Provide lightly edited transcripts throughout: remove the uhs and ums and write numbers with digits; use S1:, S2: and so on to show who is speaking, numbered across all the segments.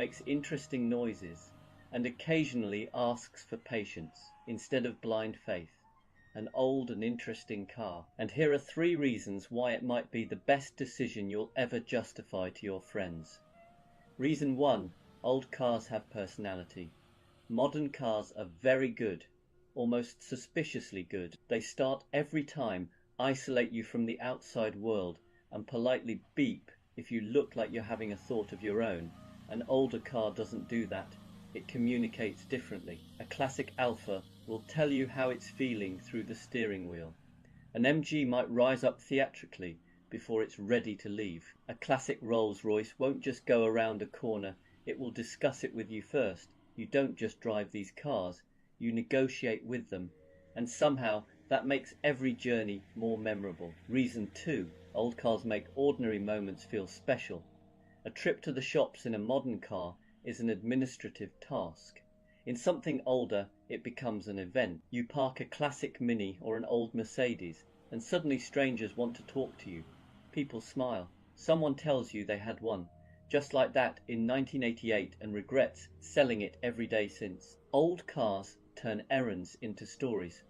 S1: makes interesting noises, and occasionally asks for patience instead of blind faith. An old and interesting car. And here are 3 reasons why it might be the best decision you'll ever justify to your friends. Reason 1. Old cars have personality. Modern cars are very good, almost suspiciously good. They start every time, isolate you from the outside world, and politely beep if you look like you're having a thought of your own. An older car doesn't do that. It communicates differently. A classic Alfa will tell you how it's feeling through the steering wheel. An MG might rise up theatrically before it's ready to leave. A classic Rolls-Royce won't just go around a corner, it will discuss it with you first. You don't just drive these cars, you negotiate with them, and somehow that makes every journey more memorable. Reason 2. Old cars make ordinary moments feel special. A trip to the shops in a modern car is an administrative task. In something older, it becomes an event. You park a classic Mini or an old Mercedes, and suddenly strangers want to talk to you. People smile. Someone tells you they had one, just like that in 1988, and regrets selling it every day since. Old cars turn errands into stories.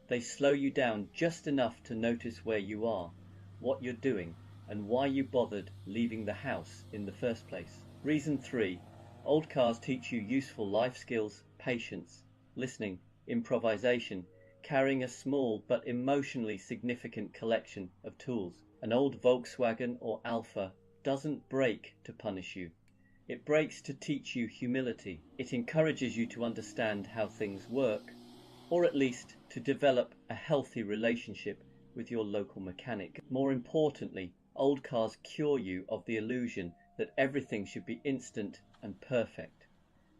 S1: They slow you down just enough to notice where you are, what you're doing, and why you bothered leaving the house in the first place. Reason 3. Old cars teach you useful life skills, patience, listening, improvisation, carrying a small but emotionally significant collection of tools. An old Volkswagen or Alfa doesn't break to punish you. It breaks to teach you humility. It encourages you to understand how things work, or at least to develop a healthy relationship with your local mechanic. More importantly, old cars cure you of the illusion that everything should be instant and perfect.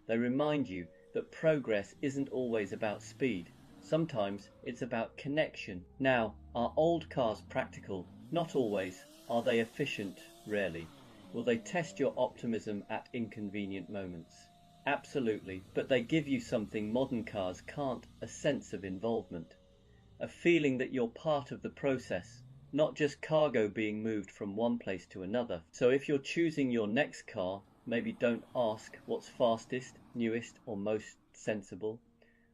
S1: They remind you that progress isn't always about speed. Sometimes it's about connection. Now, are old cars practical? Not always. Are they efficient? Rarely. Will they test your optimism at inconvenient moments? Absolutely, but they give you something modern cars can't, a sense of involvement. A feeling that you're part of the process, not just cargo being moved from one place to another. So if you're choosing your next car, maybe don't ask what's fastest, newest, or most sensible.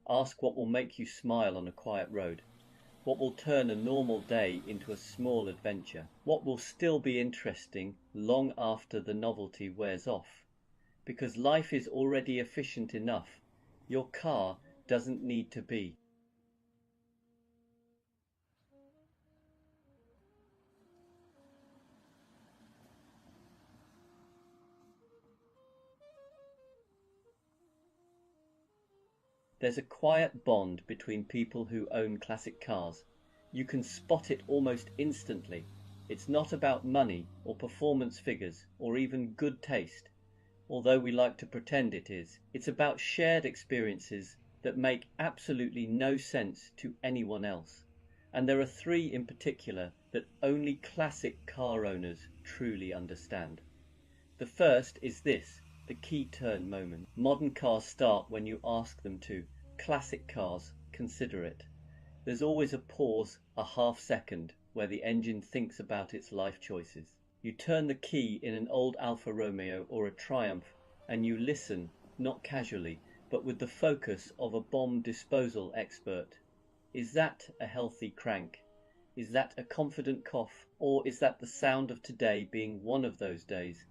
S1: Ask what will make you smile on a quiet road. What will turn a normal day into a small adventure? What will still be interesting long after the novelty wears off? Because life is already efficient enough. Your car doesn't need to be. There's a quiet bond between people who own classic cars. You can spot it almost instantly. It's not about money or performance figures or even good taste, although we like to pretend it is. It's about shared experiences that make absolutely no sense to anyone else. And there are 3 in particular that only classic car owners truly understand. The first is this: the key turn moment. Modern cars start when you ask them to. Classic cars consider it. There's always a pause, a half second, where the engine thinks about its life choices. You turn the key in an old Alfa Romeo or a Triumph, and you listen, not casually, but with the focus of a bomb disposal expert. Is that a healthy crank? Is that a confident cough? Or is that the sound of today being one of those days?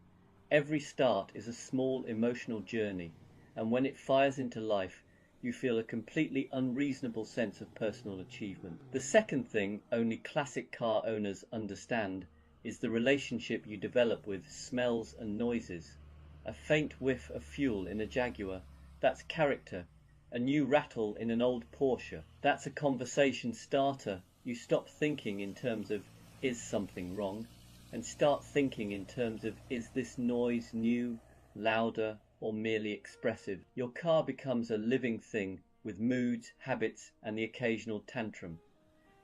S1: Every start is a small emotional journey, and when it fires into life, you feel a completely unreasonable sense of personal achievement. The second thing only classic car owners understand is the relationship you develop with smells and noises. A faint whiff of fuel in a Jaguar, that's character. A new rattle in an old Porsche, that's a conversation starter. You stop thinking in terms of, is something wrong? And start thinking in terms of, is this noise new, louder, or merely expressive? Your car becomes a living thing with moods, habits, and the occasional tantrum.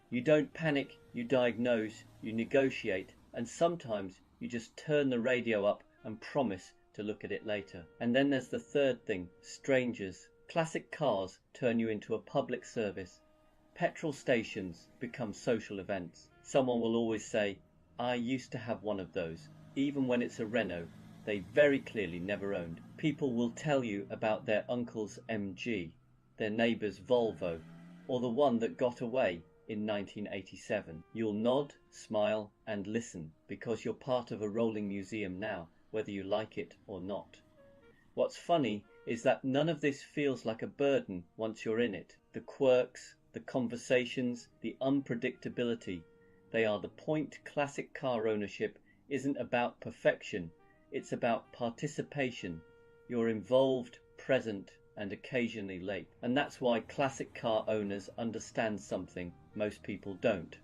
S1: You don't panic, you diagnose, you negotiate, and sometimes you just turn the radio up and promise to look at it later. And then there's the third thing: strangers. Classic cars turn you into a public service. Petrol stations become social events. Someone will always say, I used to have one of those, even when it's a Renault. they very clearly never owned. People will tell you about their uncle's MG, their neighbour's Volvo, or the one that got away in 1987. You'll nod, smile and listen because you're part of a rolling museum now, whether you like it or not. What's funny is that none of this feels like a burden once you're in it. The quirks, the conversations, the unpredictability, they are the point. Classic car ownership isn't about perfection, it's about participation. You're involved, present and occasionally late. And that's why classic car owners understand something most people don't.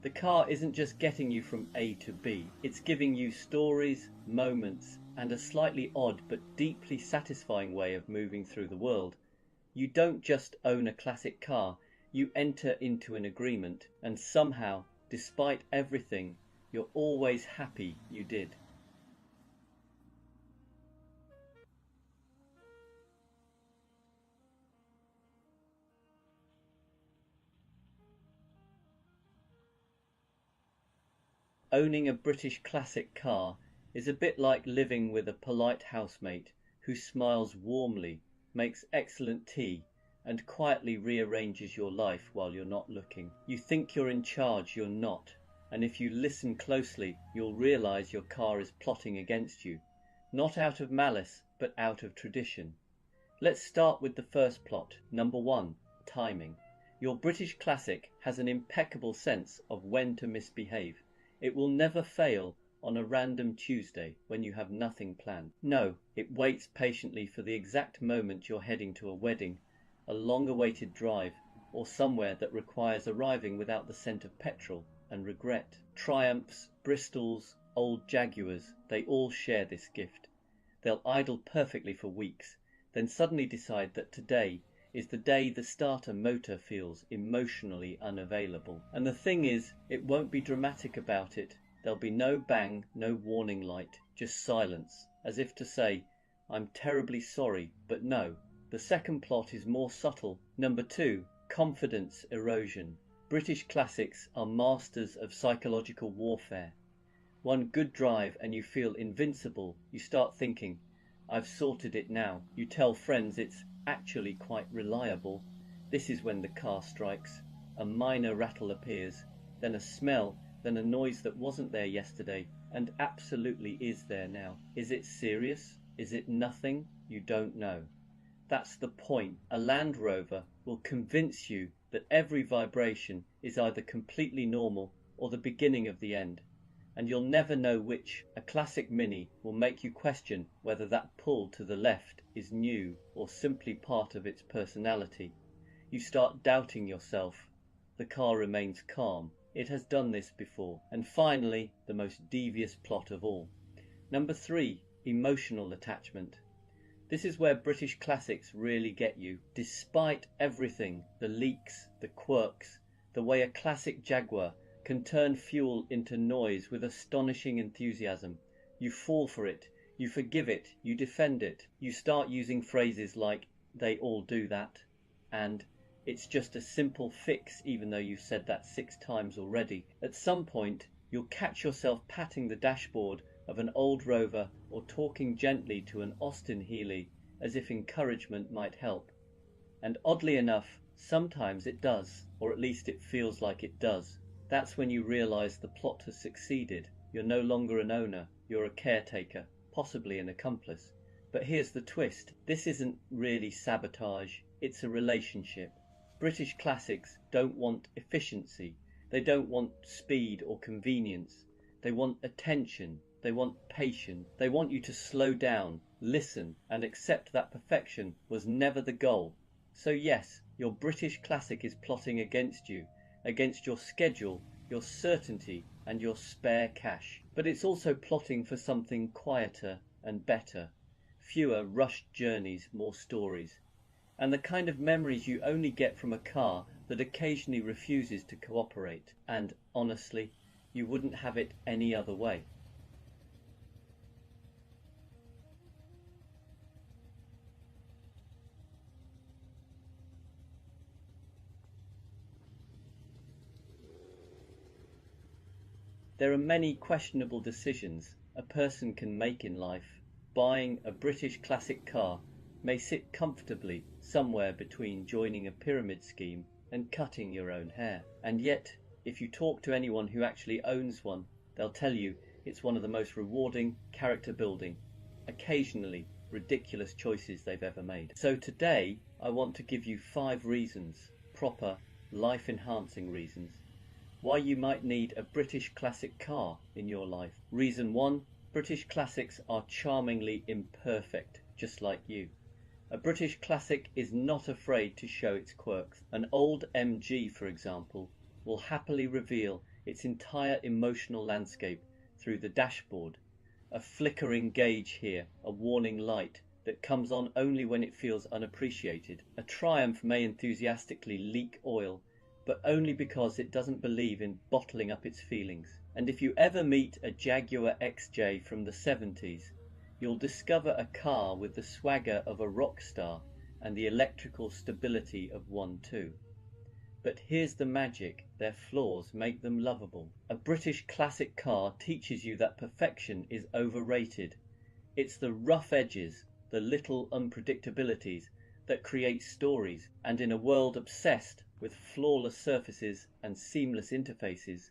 S1: The car isn't just getting you from A to B, it's giving you stories, moments, and a slightly odd but deeply satisfying way of moving through the world. You don't just own a classic car, you enter into an agreement, and somehow, despite everything, you're always happy you did. Owning a British classic car is a bit like living with a polite housemate who smiles warmly, makes excellent tea, and quietly rearranges your life while you're not looking. You think you're in charge, you're not, and if you listen closely, you'll realize your car is plotting against you, not out of malice, but out of tradition. Let's start with the first plot. Number 1, timing. Your British classic has an impeccable sense of when to misbehave. It will never fail on a random Tuesday when you have nothing planned. No, it waits patiently for the exact moment you're heading to a wedding, a long-awaited drive, or somewhere that requires arriving without the scent of petrol and regret. Triumphs, Bristols, old Jaguars, they all share this gift. They'll idle perfectly for weeks, then suddenly decide that today is the day the starter motor feels emotionally unavailable. And the thing is, it won't be dramatic about it. There'll be no bang, no warning light, just silence, as if to say, I'm terribly sorry, but no. The second plot is more subtle. Number 2, confidence erosion. British classics are masters of psychological warfare. One good drive and you feel invincible. You start thinking, I've sorted it now. You tell friends it's actually quite reliable. This is when the car strikes. A minor rattle appears, then a smell, then a noise that wasn't there yesterday and absolutely is there now. Is it serious? Is it nothing? You don't know. That's the point. A Land Rover will convince you that every vibration is either completely normal or the beginning of the end, and you'll never know which. A classic Mini will make you question whether that pull to the left is new or simply part of its personality. You start doubting yourself. The car remains calm. It has done this before. And finally, the most devious plot of all. Number 3, emotional attachment. This is where British classics really get you. Despite everything, the leaks, the quirks, the way a classic Jaguar can turn fuel into noise with astonishing enthusiasm, you fall for it, you forgive it, you defend it. You start using phrases like, they all do that, and it's just a simple fix even though you've said that 6 times already. At some point, you'll catch yourself patting the dashboard of an old Rover or talking gently to an Austin Healey as if encouragement might help. And oddly enough, sometimes it does, or at least it feels like it does. That's when you realize the plot has succeeded. You're no longer an owner, you're a caretaker, possibly an accomplice. But here's the twist. This isn't really sabotage, it's a relationship. British classics don't want efficiency. They don't want speed or convenience. They want attention. They want patience. They want you to slow down, listen, and accept that perfection was never the goal. So yes, your British classic is plotting against you, against your schedule, your certainty, and your spare cash. But it's also plotting for something quieter and better. Fewer rushed journeys, more stories. And the kind of memories you only get from a car that occasionally refuses to cooperate. And honestly, you wouldn't have it any other way. There are many questionable decisions a person can make in life, buying a British classic car may sit comfortably somewhere between joining a pyramid scheme and cutting your own hair. And yet, if you talk to anyone who actually owns one, they'll tell you it's one of the most rewarding, character-building, occasionally ridiculous choices they've ever made. So today, I want to give you 5 reasons, proper, life-enhancing reasons, why you might need a British classic car in your life. Reason 1, British classics are charmingly imperfect, just like you. A British classic is not afraid to show its quirks. An old MG, for example, will happily reveal its entire emotional landscape through the dashboard. A flickering gauge here, a warning light that comes on only when it feels unappreciated. A Triumph may enthusiastically leak oil, but only because it doesn't believe in bottling up its feelings. And if you ever meet a Jaguar XJ from the 70s, you'll discover a car with the swagger of a rock star and the electrical stability of one too. But here's the magic, their flaws make them lovable. A British classic car teaches you that perfection is overrated. It's the rough edges, the little unpredictabilities that create stories, and in a world obsessed with flawless surfaces and seamless interfaces,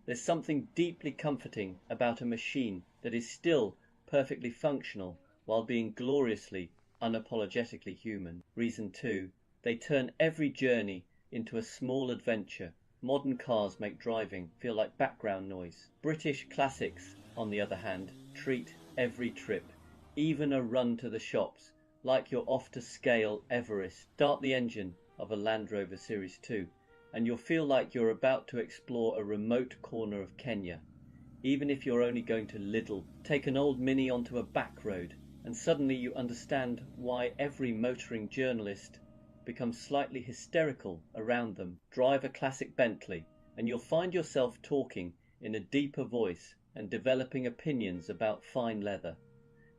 S1: there's something deeply comforting about a machine that is still perfectly functional while being gloriously, unapologetically human. Reason 2, they turn every journey into a small adventure. Modern cars make driving feel like background noise. British classics, on the other hand, treat every trip, even a run to the shops, like you're off to scale Everest. Start the engine of a Land Rover Series 2 and you'll feel like you're about to explore a remote corner of Kenya. Even if you're only going to Lidl, take an old Mini onto a back road and suddenly you understand why every motoring journalist becomes slightly hysterical around them. Drive a classic Bentley and you'll find yourself talking in a deeper voice and developing opinions about fine leather.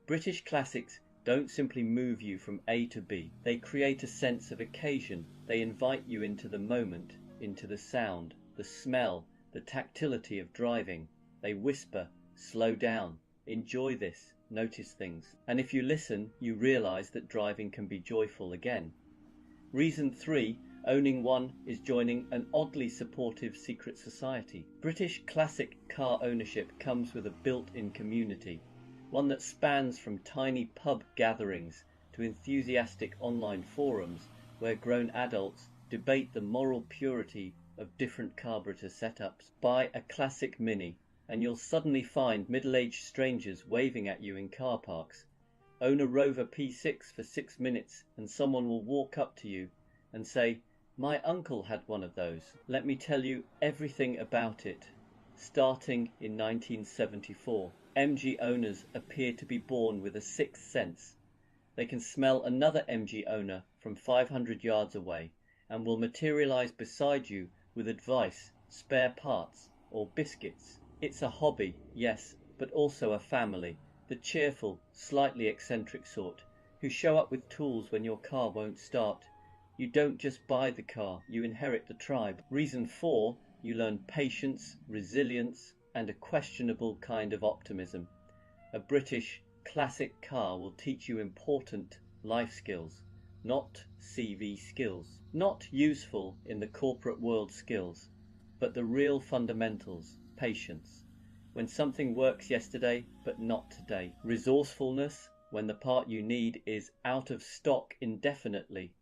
S1: British classics don't simply move you from A to B. They create a sense of occasion. They invite you into the moment, into the sound, the smell, the tactility of driving. They whisper, slow down, enjoy this, notice things. And if you listen, you realize that driving can be joyful again. Reason 3, owning one is joining an oddly supportive secret society. British classic car ownership comes with a built-in community, one that spans from tiny pub gatherings to enthusiastic online forums where grown adults debate the moral purity of different carburetor setups. Buy a classic Mini and you'll suddenly find middle-aged strangers waving at you in car parks. Own a Rover P6 for 6 minutes and someone will walk up to you and say, "My uncle had one of those. Let me tell you everything about it." Starting in 1974, MG owners appear to be born with a sixth sense. They can smell another MG owner from 500 yards away and will materialize beside you with advice, spare parts, or biscuits. It's a hobby, yes, but also a family. The cheerful, slightly eccentric sort, who show up with tools when your car won't start. You don't just buy the car, you inherit the tribe. Reason 4, you learn patience, resilience, and a questionable kind of optimism. A British classic car will teach you important life skills, not CV skills. Not useful in the corporate world skills, but the real fundamentals, patience. When something works yesterday, but not today. Resourcefulness, when the part you need is out of stock indefinitely.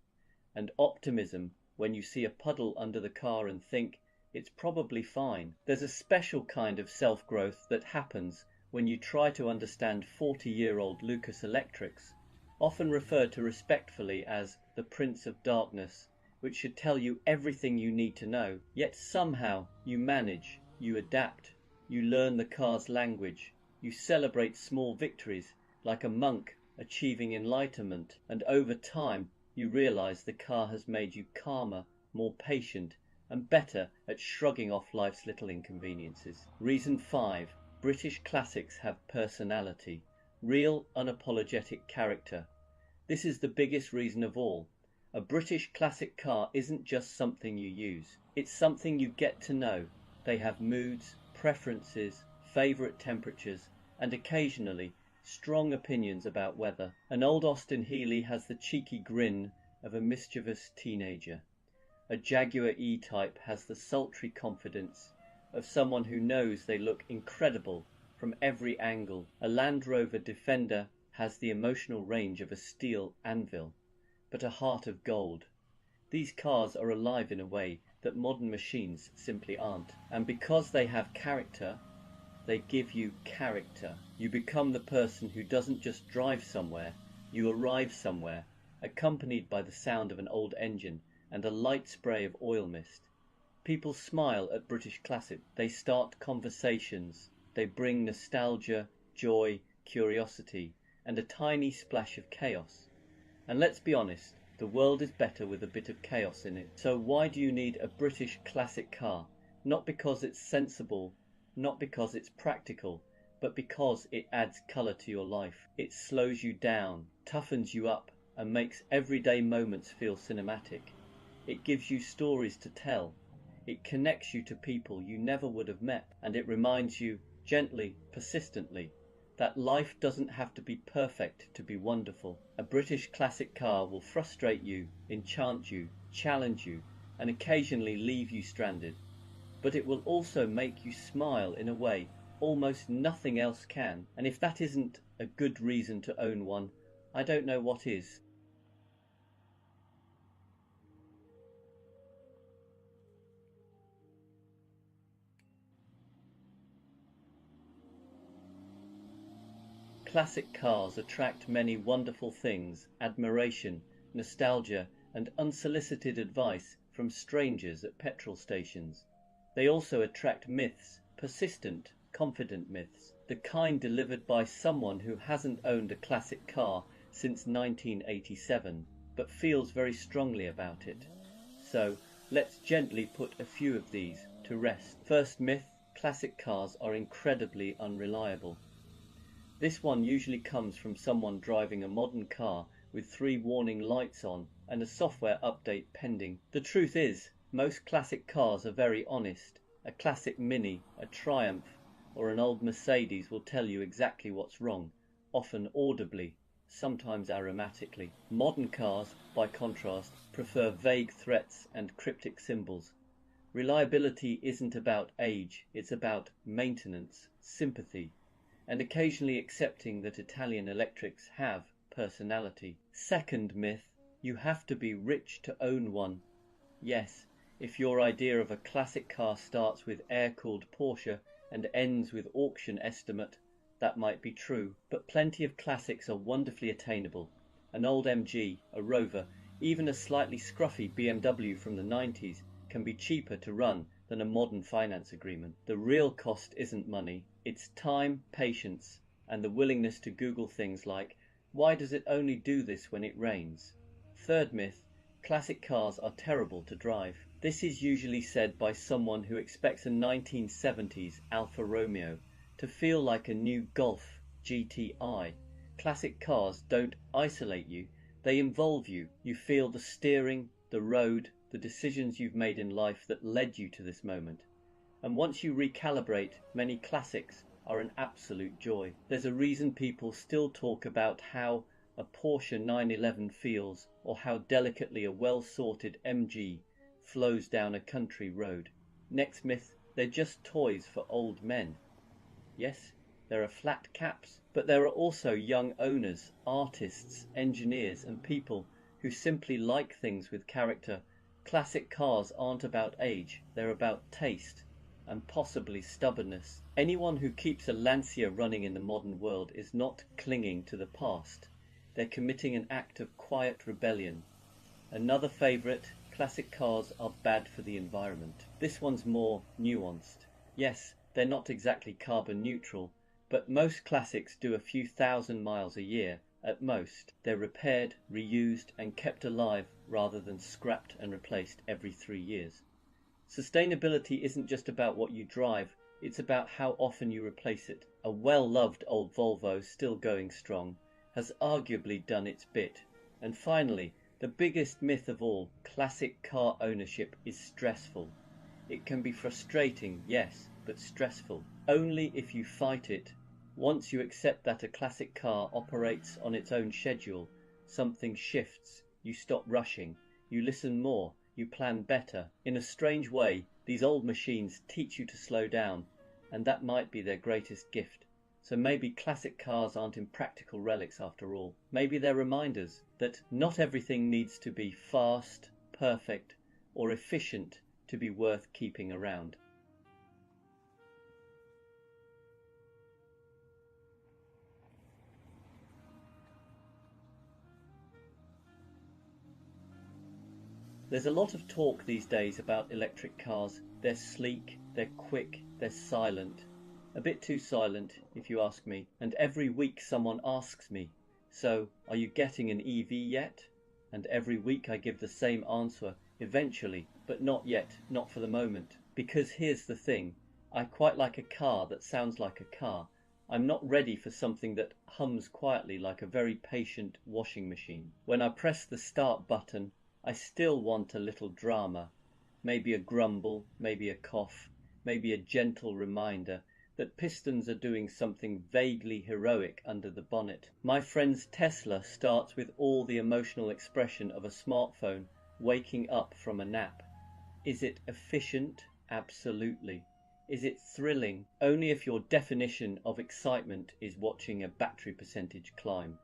S1: And optimism, when you see a puddle under the car and think, it's probably fine. There's a special kind of self-growth that happens when you try to understand 40-year-old Lucas Electrics, often referred to respectfully as the Prince of Darkness, which should tell you everything you need to know. Yet somehow you manage, you adapt, you learn the car's language, you celebrate small victories like a monk achieving enlightenment, and over time you realize the car has made you calmer, more patient, and better at shrugging off life's little inconveniences. Reason 5, British classics have personality, real unapologetic character. This is the biggest reason of all. A British classic car isn't just something you use, it's something you get to know. They have moods, preferences, favourite temperatures, and occasionally strong opinions about weather. An old Austin Healey has the cheeky grin of a mischievous teenager. A Jaguar E-Type has the sultry confidence of someone who knows they look incredible from every angle. A Land Rover Defender has the emotional range of a steel anvil, but a heart of gold. These cars are alive in a way that modern machines simply aren't. And because they have character, they give you character. You become the person who doesn't just drive somewhere, you arrive somewhere, accompanied by the sound of an old engine and a light spray of oil mist. People smile at British classics. They start conversations. They bring nostalgia, joy, curiosity, and a tiny splash of chaos. And let's be honest, the world is better with a bit of chaos in it. So why do you need a British classic car? Not because it's sensible, not because it's practical, but because it adds colour to your life. It slows you down, toughens you up, and makes everyday moments feel cinematic. It gives you stories to tell. It connects you to people you never would have met, and it reminds you, gently, persistently, that life doesn't have to be perfect to be wonderful. A British classic car will frustrate you, enchant you, challenge you, and occasionally leave you stranded. But it will also make you smile in a way almost nothing else can. And if that isn't a good reason to own one, I don't know what is. Classic cars attract many wonderful things: admiration, nostalgia, and unsolicited advice from strangers at petrol stations. They also attract myths, persistent, confident myths, the kind delivered by someone who hasn't owned a classic car since 1987, but feels very strongly about it. So let's gently put a few of these to rest. First myth: classic cars are incredibly unreliable. This one usually comes from someone driving a modern car with 3 warning lights on and a software update pending. The truth is, most classic cars are very honest. A classic Mini, a Triumph, or an old Mercedes will tell you exactly what's wrong, often audibly, sometimes aromatically. Modern cars, by contrast, prefer vague threats and cryptic symbols. Reliability isn't about age, it's about maintenance, sympathy, and occasionally accepting that Italian electrics have personality. Second myth: you have to be rich to own one. Yes, if your idea of a classic car starts with air-cooled Porsche and ends with auction estimate, that might be true. But plenty of classics are wonderfully attainable. An old MG, a Rover, even a slightly scruffy BMW from the 90s can be cheaper to run than a modern finance agreement. The real cost isn't money, it's time, patience, and the willingness to Google things like, why does it only do this when it rains? Third myth: classic cars are terrible to drive. This is usually said by someone who expects a 1970s Alfa Romeo to feel like a new Golf GTI. Classic cars don't isolate you, they involve you. You feel the steering, the road, the decisions you've made in life that led you to this moment. And once you recalibrate, many classics are an absolute joy. There's a reason people still talk about how a Porsche 911 feels, or how delicately a well-sorted MG flows down a country road. Next myth: they're just toys for old men. Yes, there are flat caps, but there are also young owners, artists, engineers, and people who simply like things with character. Classic cars aren't about age, they're about taste, and possibly stubbornness. Anyone who keeps a Lancia running in the modern world is not clinging to the past, they're committing an act of quiet rebellion. Another favourite: classic cars are bad for the environment. This one's more nuanced. Yes, they're not exactly carbon neutral, but most classics do a few thousand miles a year at most. They're repaired, reused, and kept alive rather than scrapped and replaced every 3 years. Sustainability isn't just about what you drive, it's about how often you replace it. A well-loved old Volvo, still going strong, has arguably done its bit. And finally, the biggest myth of all: classic car ownership is stressful. It can be frustrating, yes, but stressful. Only if you fight it Once you accept that a classic car operates on its own schedule, something shifts, you stop rushing, you listen more, you plan better. In a strange way, these old machines teach you to slow down, and that might be their greatest gift. So maybe classic cars aren't impractical relics after all. Maybe they're reminders that not everything needs to be fast, perfect, or efficient to be worth keeping around. There's a lot of talk these days about electric cars. They're sleek, they're quick, they're silent. A bit too silent, if you ask me. And every week someone asks me, so are you getting an EV yet? And every week I give the same answer, eventually, but not yet, not for the moment. Because here's the thing, I quite like a car that sounds like a car. I'm not ready for something that hums quietly like a very patient washing machine. When I press the start button, I still want a little drama, maybe a grumble, maybe a cough, maybe a gentle reminder that pistons are doing something vaguely heroic under the bonnet. My friend's Tesla starts with all the emotional expression of a smartphone waking up from a nap. Is it efficient? Absolutely. Is it thrilling? Only if your definition of excitement is watching a battery percentage climb.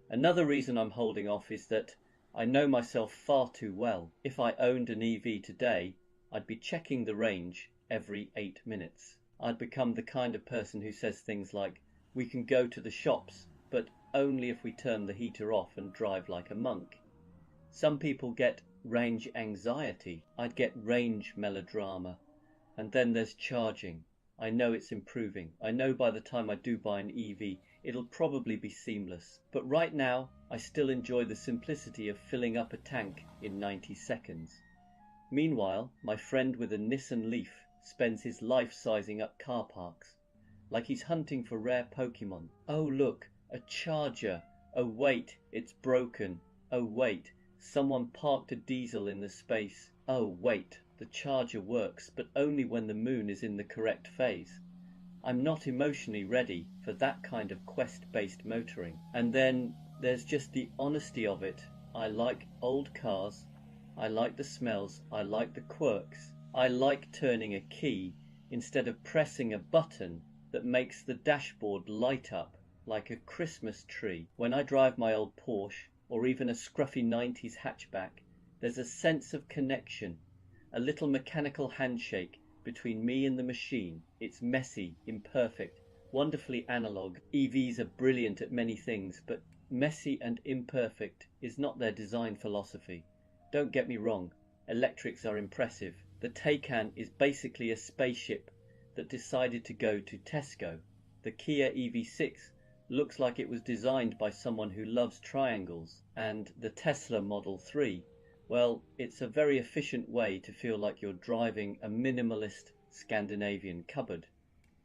S1: Another reason I'm holding off is that I know myself far too well. If I owned an EV today, I'd be checking the range every 8 minutes. I'd become the kind of person who says things like, we can go to the shops, but only if we turn the heater off and drive like a monk. Some people get range anxiety. I'd get range melodrama. And then there's charging. I know it's improving. I know by the time I do buy an EV, it'll probably be seamless. But right now, I still enjoy the simplicity of filling up a tank in 90 seconds. Meanwhile, my friend with a Nissan Leaf spends his life sizing up car parks, like he's hunting for rare Pokemon. Oh look, a charger. Oh wait, it's broken. Oh wait, someone parked a diesel in the space. Oh wait, the charger works, but only when the moon is in the correct phase. I'm not emotionally ready for that kind of quest-based motoring. And then there's just the honesty of it. I like old cars, I like the smells, I like the quirks. I like turning a key instead of pressing a button that makes the dashboard light up like a Christmas tree. When I drive my old Porsche, or even a scruffy 90s hatchback, there's a sense of connection, a little mechanical handshake between me and the machine. It's messy, imperfect, wonderfully analog. EVs are brilliant at many things, but messy and imperfect is not their design philosophy. Don't get me wrong, electrics are impressive. The Taycan is basically a spaceship that decided to go to Tesco. The Kia EV6 looks like it was designed by someone who loves triangles. And the Tesla Model 3, well, it's a very efficient way to feel like you're driving a minimalist Scandinavian cupboard.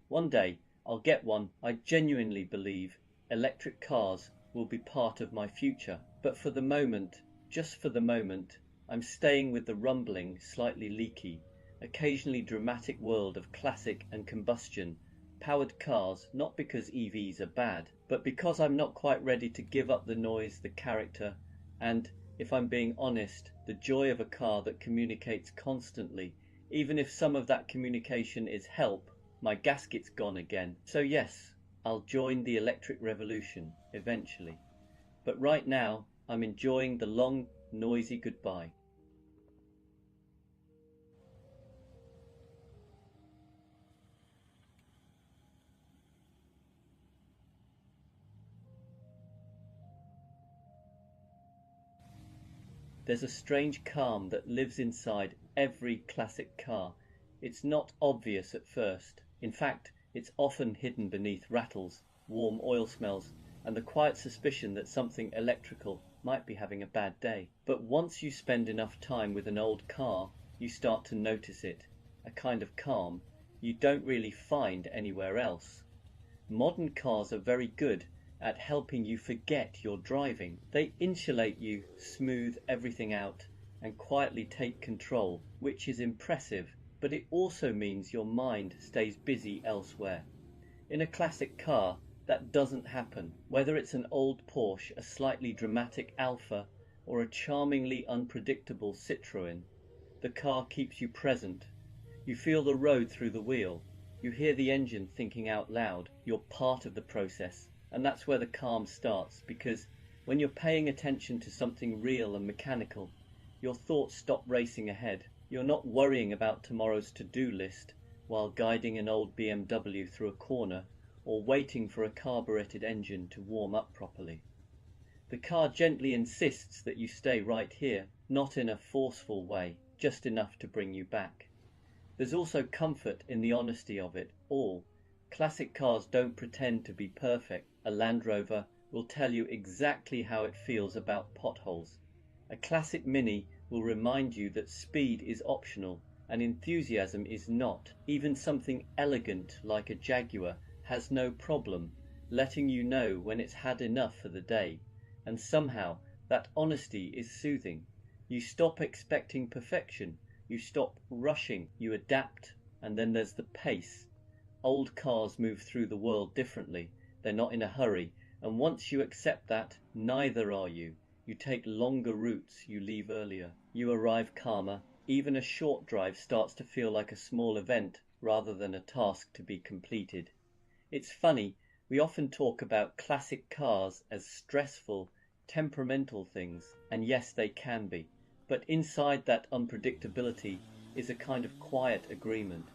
S1: One day I'll get one. I genuinely believe electric cars will be part of my future. But for the moment, just for the moment, I'm staying with the rumbling, slightly leaky, occasionally dramatic world of classic and combustion powered cars, not because EVs are bad, but because I'm not quite ready to give up the noise, the character, and, if I'm being honest, the joy of a car that communicates constantly, even if some of that communication is help. My gasket's gone again. So yes, I'll join the electric revolution eventually. But right now, I'm enjoying the long, noisy goodbye. There's a strange calm that lives inside every classic car. It's not obvious at first. In fact, it's often hidden beneath rattles, warm oil smells, and the quiet suspicion that something electrical might be having a bad day. But once you spend enough time with an old car, you start to notice it, a kind of calm you don't really find anywhere else. Modern cars are very good at helping you forget you're driving. They insulate you, smooth everything out, and quietly take control, which is impressive, but it also means your mind stays busy elsewhere. In a classic car, that doesn't happen. Whether it's an old Porsche, a slightly dramatic Alfa, or a charmingly unpredictable Citroën, the car keeps you present. You feel the road through the wheel. You hear the engine thinking out loud. You're part of the process. And that's where the calm starts, because when you're paying attention to something real and mechanical, your thoughts stop racing ahead. You're not worrying about tomorrow's to-do list while guiding an old BMW through a corner or waiting for a carbureted engine to warm up properly. The car gently insists that you stay right here, not in a forceful way, just enough to bring you back. There's also comfort in the honesty of it all. Classic cars don't pretend to be perfect. A Land Rover will tell you exactly how it feels about potholes. A classic Mini will remind you that speed is optional and enthusiasm is not. Even something elegant like a Jaguar has no problem letting you know when it's had enough for the day, and somehow that honesty is soothing. You stop expecting perfection, you stop rushing, you adapt, and then there's the pace. Old cars move through the world differently. They're not in a hurry, and once you accept that, neither are you. You take longer routes, you leave earlier. You arrive calmer. Even a short drive starts to feel like a small event rather than a task to be completed. It's funny, we often talk about classic cars as stressful, temperamental things, and yes, they can be. But inside that unpredictability is a kind of quiet agreement.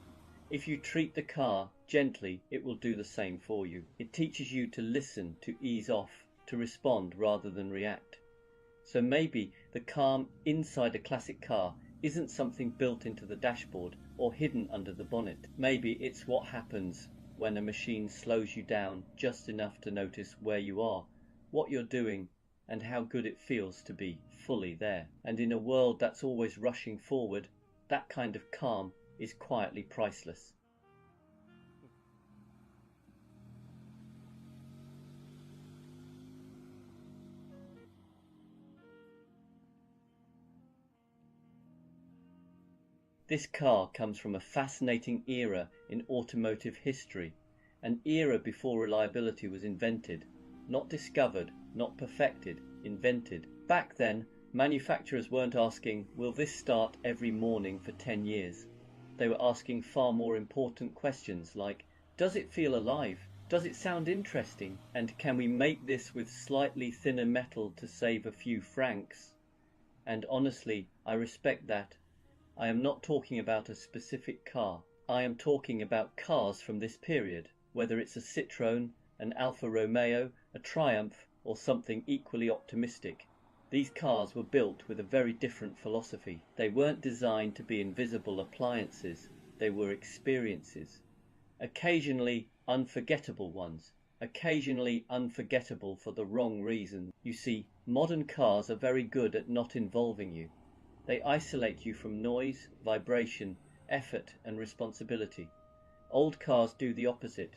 S1: If you treat the car gently, it will do the same for you. It teaches you to listen, to ease off, to respond rather than react. So maybe the calm inside a classic car isn't something built into the dashboard or hidden under the bonnet. Maybe it's what happens when a machine slows you down just enough to notice where you are, what you're doing, and how good it feels to be fully there. And in a world that's always rushing forward, that kind of calm is quietly priceless. This car comes from a fascinating era in automotive history, an era before reliability was invented, not discovered, not perfected, invented. Back then, manufacturers weren't asking, will this start every morning for 10 years? They were asking far more important questions like, does it feel alive? Does it sound interesting? And can we make this with slightly thinner metal to save a few francs? And honestly, I respect that. I am not talking about a specific car. I am talking about cars from this period, whether it's a Citroën, an Alfa Romeo, a Triumph, or something equally optimistic. These cars were built with a very different philosophy. They weren't designed to be invisible appliances. They were experiences. Occasionally unforgettable ones. Occasionally unforgettable for the wrong reason. You see, modern cars are very good at not involving you. They isolate you from noise, vibration, effort, and responsibility. Old cars do the opposite.